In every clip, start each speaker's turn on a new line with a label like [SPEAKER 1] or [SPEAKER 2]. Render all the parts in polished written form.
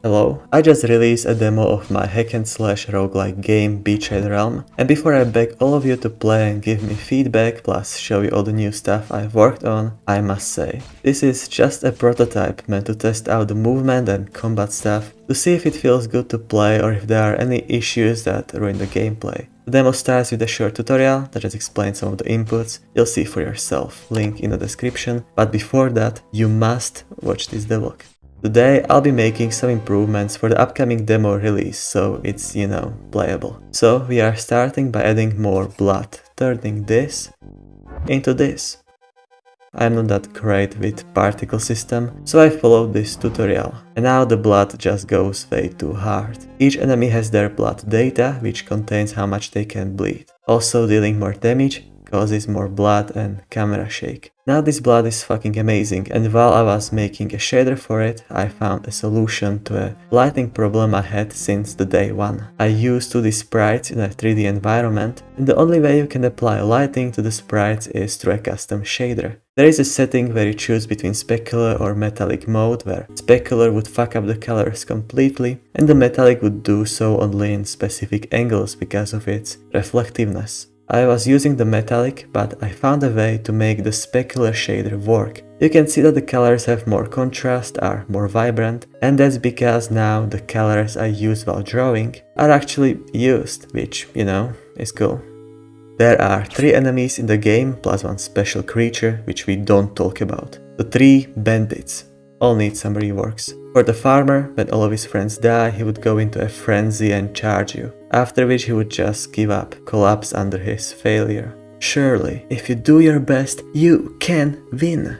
[SPEAKER 1] Hello, I just released a demo of my hack and slash roguelike game Betrayed Realm, and before I beg all of you to play and give me feedback plus show you all the new stuff I've worked on, I must say, this is just a prototype meant to test out the movement and combat stuff to see if it feels good to play or if there are any issues that ruin the gameplay. The demo starts with a short tutorial that just explains some of the inputs, you'll see for yourself, link in the description, but before that you must watch this devlog. Today I'll be making some improvements for the upcoming demo release, so it's, playable. So we are starting by adding more blood, turning this into this. I'm not that great with particle system, so I followed this tutorial. And now the blood just goes way too hard. Each enemy has their blood data, which contains how much they can bleed. Also dealing more damage causes more blood and camera shake. Now this blood is fucking amazing, and while I was making a shader for it, I found a solution to a lighting problem I had since the day one. I used 2D sprites in a 3D environment, and the only way you can apply lighting to the sprites is through a custom shader. There is a setting where you choose between specular or metallic mode, where specular would fuck up the colors completely, and the metallic would do so only in specific angles because of its reflectiveness. I was using the metallic, but I found a way to make the specular shader work. You can see that the colors have more contrast, are more vibrant, and that's because now the colors I used while drawing are actually used, which, is cool. There are 3 enemies in the game plus 1 special creature, which we don't talk about. The 3 bandits all need some reworks. For the farmer, when all of his friends die, he would go into a frenzy and charge you, after which he would just give up, collapse under his failure. Surely, if you do your best, you can win.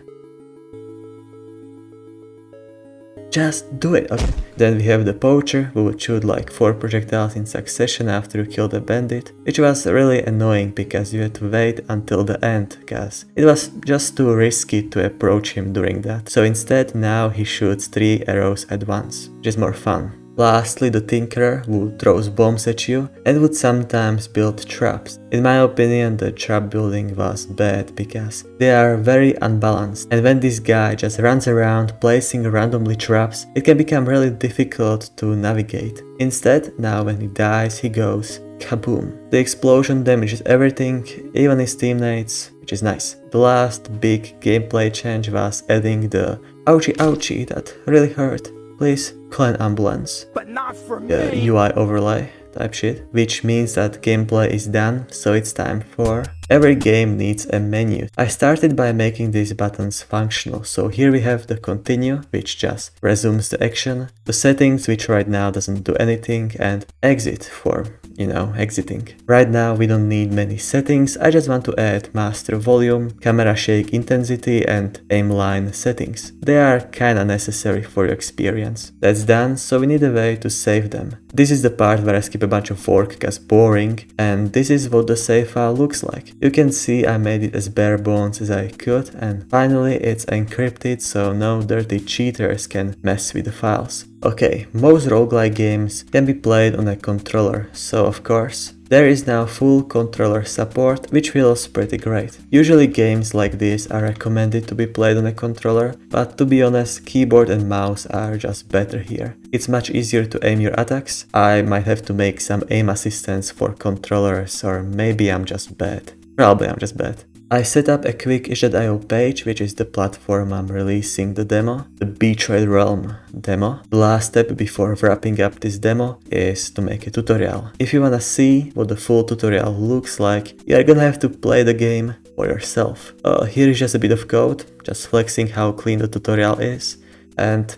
[SPEAKER 1] Just do it, okay. Then we have the poacher, who would shoot like 4 projectiles in succession after you kill the bandit, which was really annoying because you had to wait until the end, cause it was just too risky to approach him during that. So instead now he shoots 3 arrows at once, which is more fun. Lastly, the tinkerer, who throws bombs at you and would sometimes build traps. In my opinion, the trap building was bad because they are very unbalanced, and when this guy just runs around placing randomly traps, it can become really difficult to navigate. Instead, now when he dies, he goes kaboom. The explosion damages everything, even his teammates, which is nice. The last big gameplay change was adding the ouchie ouchie that really hurt. Please call an ambulance.
[SPEAKER 2] But not for me.
[SPEAKER 1] UI overlay type shit, which means that gameplay is done, so it's time for... Every game needs a menu. I started by making these buttons functional, so here we have the continue, which just resumes the action, the settings, which right now doesn't do anything, and exit for, exiting. Right now we don't need many settings, I just want to add master volume, camera shake intensity, and aim line settings. They are kinda necessary for your experience. That's done, so we need a way to save them. This is the part where I skip a bunch of work cause boring, and this is what the save file looks like. You can see I made it as bare bones as I could, and finally it's encrypted so no dirty cheaters can mess with the files. Okay, most roguelike games can be played on a controller, so of course there is now full controller support, which feels pretty great. Usually games like this are recommended to be played on a controller, but to be honest, keyboard and mouse are just better here. It's much easier to aim your attacks. I might have to make some aim assistance for controllers, or maybe I'm just bad. Probably I'm just bad. I set up a quick itch.io page, which is the platform I'm releasing the demo, the Betrayed Realm demo. The last step before wrapping up this demo is to make a tutorial. If you wanna see what the full tutorial looks like, you're gonna have to play the game for yourself. Here is just a bit of code, just flexing how clean the tutorial is, and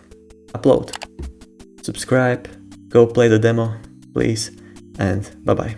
[SPEAKER 1] upload. Subscribe, go play the demo, please, and bye bye.